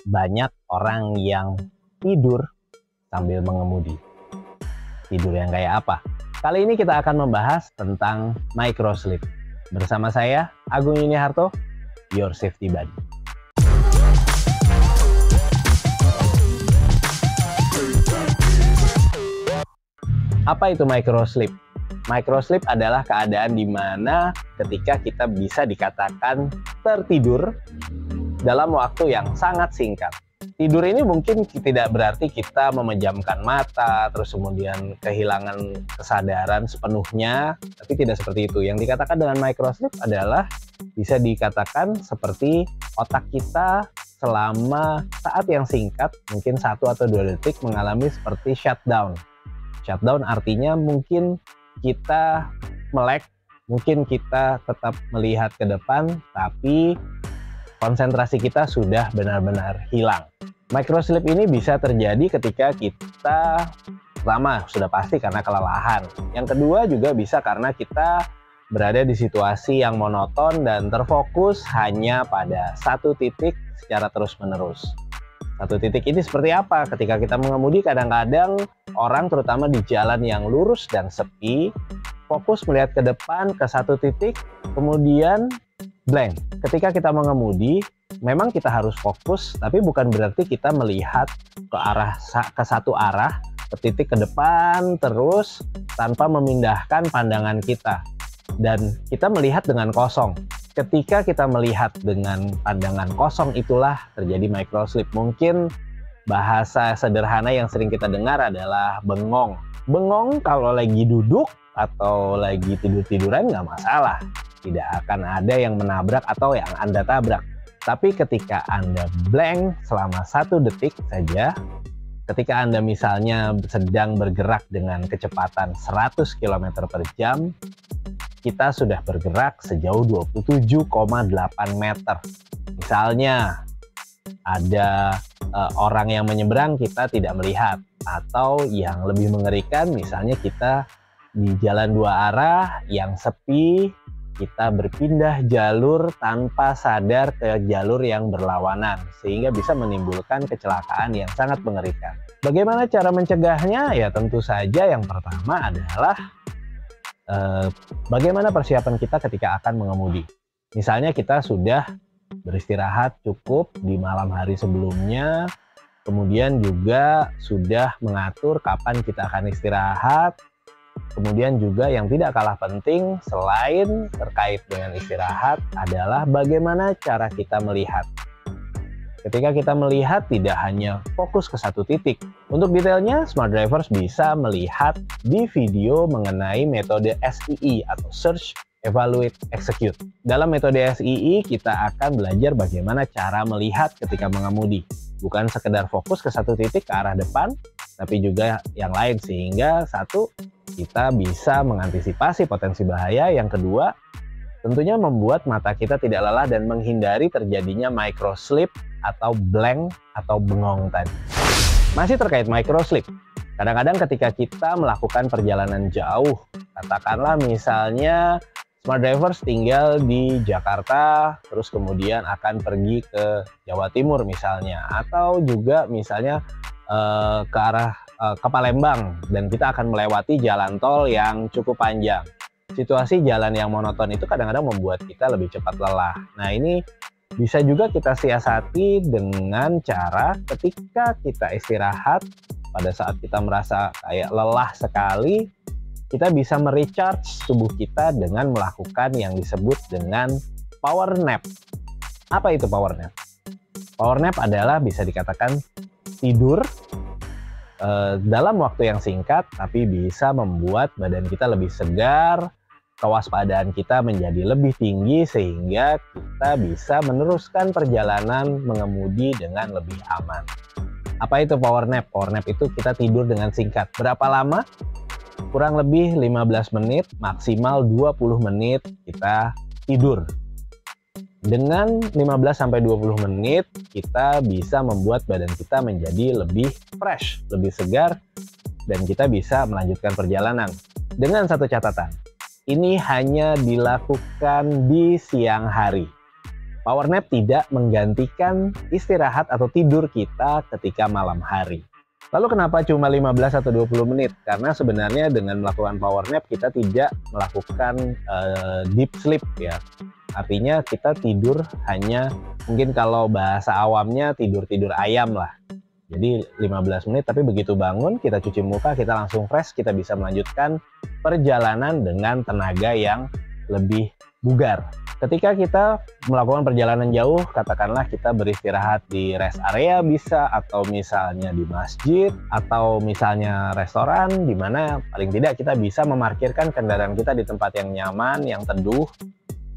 Banyak orang yang tidur sambil mengemudi. Tidur yang kayak apa? Kali ini kita akan membahas tentang microsleep. Bersama saya, Agung Yuniharto, Your Safety Buddy. Apa itu microsleep? Microsleep adalah keadaan di mana ketika kita bisa dikatakan tertidur dalam waktu yang sangat singkat. Tidur ini mungkin tidak berarti kita memejamkan mata, terus kemudian kehilangan kesadaran sepenuhnya, tapi tidak seperti itu. Yang dikatakan dengan microsleep adalah bisa dikatakan seperti otak kita selama saat yang singkat, mungkin 1 atau 2 detik mengalami seperti shutdown. Shutdown artinya mungkin kita melek, mungkin kita tetap melihat ke depan, tapi konsentrasi kita sudah benar-benar hilang. Microsleep ini bisa terjadi ketika kita, pertama sudah pasti karena kelelahan. Yang kedua juga bisa karena kita berada di situasi yang monoton dan terfokus hanya pada satu titik secara terus-menerus. Satu titik ini seperti apa? Ketika kita mengemudi, kadang-kadang orang terutama di jalan yang lurus dan sepi, fokus melihat ke depan ke satu titik, kemudian blank. Ketika kita mengemudi, memang kita harus fokus, tapi bukan berarti kita melihat ke satu arah, ke titik ke depan terus tanpa memindahkan pandangan kita. Dan kita melihat dengan kosong. Ketika kita melihat dengan pandangan kosong, itulah terjadi microsleep. Mungkin bahasa sederhana yang sering kita dengar adalah bengong. Bengong kalau lagi duduk atau lagi tidur-tiduran nggak masalah. Tidak akan ada yang menabrak atau yang Anda tabrak. Tapi ketika Anda blank selama 1 detik saja, ketika Anda misalnya sedang bergerak dengan kecepatan 100 km per jam, kita sudah bergerak sejauh 27,8 meter. Misalnya ada orang yang menyeberang, kita tidak melihat. Atau yang lebih mengerikan, misalnya kita di jalan 2 arah yang sepi, kita berpindah jalur tanpa sadar ke jalur yang berlawanan, sehingga bisa menimbulkan kecelakaan yang sangat mengerikan. Bagaimana cara mencegahnya? Ya tentu saja yang pertama adalah bagaimana persiapan kita ketika akan mengemudi. Misalnya kita sudah beristirahat cukup di malam hari sebelumnya, kemudian juga sudah mengatur kapan kita akan istirahat. Kemudian juga yang tidak kalah penting selain terkait dengan istirahat adalah bagaimana cara kita melihat. Ketika kita melihat tidak hanya fokus ke satu titik. Untuk detailnya, smart drivers bisa melihat di video mengenai metode SEE atau Search, Evaluate, Execute. Dalam metode SEE kita akan belajar bagaimana cara melihat ketika mengemudi. Bukan sekedar fokus ke satu titik ke arah depan, tapi juga yang lain, sehingga satu, kita bisa mengantisipasi potensi bahaya. Yang kedua, tentunya membuat mata kita tidak lelah dan menghindari terjadinya microsleep atau blank atau bengong tadi. Masih terkait microsleep, kadang-kadang ketika kita melakukan perjalanan jauh, katakanlah misalnya smart drivers tinggal di Jakarta, terus kemudian akan pergi ke Jawa Timur misalnya, atau juga misalnya ke arah ke Palembang, dan kita akan melewati jalan tol yang cukup panjang. Situasi jalan yang monoton itu kadang-kadang membuat kita lebih cepat lelah. Nah, ini bisa juga kita siasati dengan cara ketika kita istirahat, pada saat kita merasa kayak lelah sekali, kita bisa merecharge tubuh kita dengan melakukan yang disebut dengan power nap. Apa itu power nap? Power nap adalah bisa dikatakan tidur dalam waktu yang singkat, tapi bisa membuat badan kita lebih segar, kewaspadaan kita menjadi lebih tinggi, sehingga kita bisa meneruskan perjalanan mengemudi dengan lebih aman. Apa itu power nap? Power nap itu kita tidur dengan singkat. Berapa lama? Kurang lebih 15 menit, maksimal 20 menit kita tidur. Dengan 15-20 menit, kita bisa membuat badan kita menjadi lebih fresh, lebih segar, dan kita bisa melanjutkan perjalanan. Dengan satu catatan, ini hanya dilakukan di siang hari. Power nap tidak menggantikan istirahat atau tidur kita ketika malam hari. Lalu kenapa cuma 15 atau 20 menit? Karena sebenarnya dengan melakukan power nap kita tidak melakukan deep sleep ya. Artinya kita tidur hanya, mungkin kalau bahasa awamnya tidur-tidur ayam lah. Jadi 15 menit, tapi begitu bangun kita cuci muka, kita langsung fresh, kita bisa melanjutkan perjalanan dengan tenaga yang lebih bugar. Ketika kita melakukan perjalanan jauh, katakanlah kita beristirahat di rest area bisa, atau misalnya di masjid, atau misalnya restoran, di mana paling tidak kita bisa memarkirkan kendaraan kita di tempat yang nyaman, yang teduh.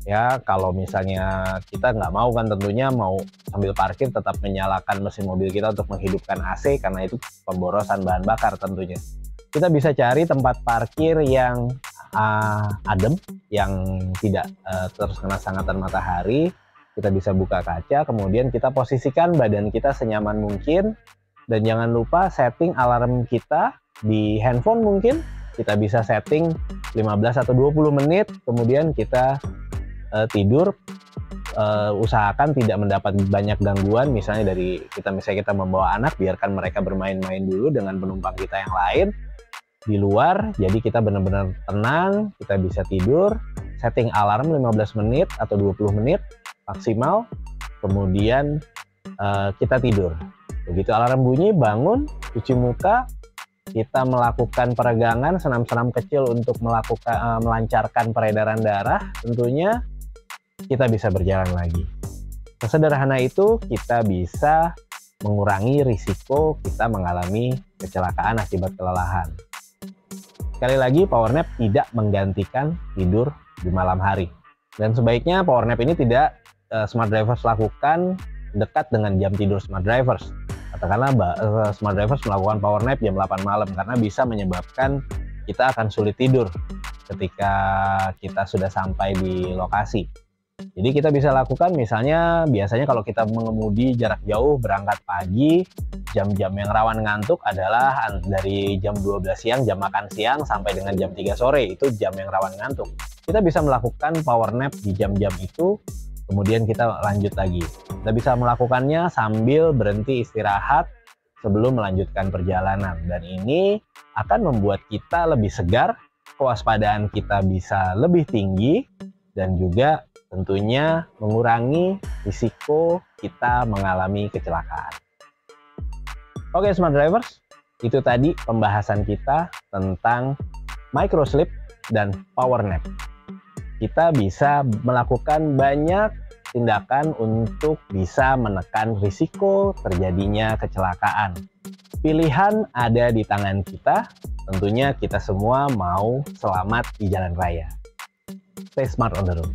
Ya, kalau misalnya kita nggak mau kan tentunya mau sambil parkir tetap menyalakan mesin mobil kita untuk menghidupkan AC, karena itu pemborosan bahan bakar tentunya. Kita bisa cari tempat parkir yang adem, yang tidak terus kena sengatan matahari. Kita bisa buka kaca, kemudian kita posisikan badan kita senyaman mungkin, dan jangan lupa setting alarm kita di handphone. Mungkin kita bisa setting 15 atau 20 menit, kemudian kita tidur. Usahakan tidak mendapat banyak gangguan, misalnya kita membawa anak, biarkan mereka bermain-main dulu dengan penumpang kita yang lain di luar, jadi kita benar-benar tenang, kita bisa tidur. Setting alarm 15 menit atau 20 menit maksimal, kemudian kita tidur. Begitu alarm bunyi, bangun, cuci muka, kita melakukan peregangan, senam-senam kecil untuk melancarkan peredaran darah. Tentunya kita bisa berjalan lagi. Sesederhana itu kita bisa mengurangi risiko kita mengalami kecelakaan akibat kelelahan. Sekali lagi, power nap tidak menggantikan tidur di malam hari. Dan sebaiknya power nap ini tidak smart drivers lakukan dekat dengan jam tidur smart drivers. Katakanlah smart drivers melakukan power nap jam 8 malam, karena bisa menyebabkan kita akan sulit tidur ketika kita sudah sampai di lokasi. Jadi kita bisa lakukan, misalnya biasanya kalau kita mengemudi jarak jauh, berangkat pagi, jam-jam yang rawan ngantuk adalah dari jam 12 siang, jam makan siang, sampai dengan jam 3 sore, itu jam yang rawan ngantuk. Kita bisa melakukan power nap di jam-jam itu, kemudian kita lanjut lagi. Kita bisa melakukannya sambil berhenti istirahat sebelum melanjutkan perjalanan. Dan ini akan membuat kita lebih segar, kewaspadaan kita bisa lebih tinggi, dan juga tentunya mengurangi risiko kita mengalami kecelakaan. Oke smart drivers, itu tadi pembahasan kita tentang micro sleep dan power nap. Kita bisa melakukan banyak tindakan untuk bisa menekan risiko terjadinya kecelakaan. Pilihan ada di tangan kita, tentunya kita semua mau selamat di jalan raya. Stay smart on the road.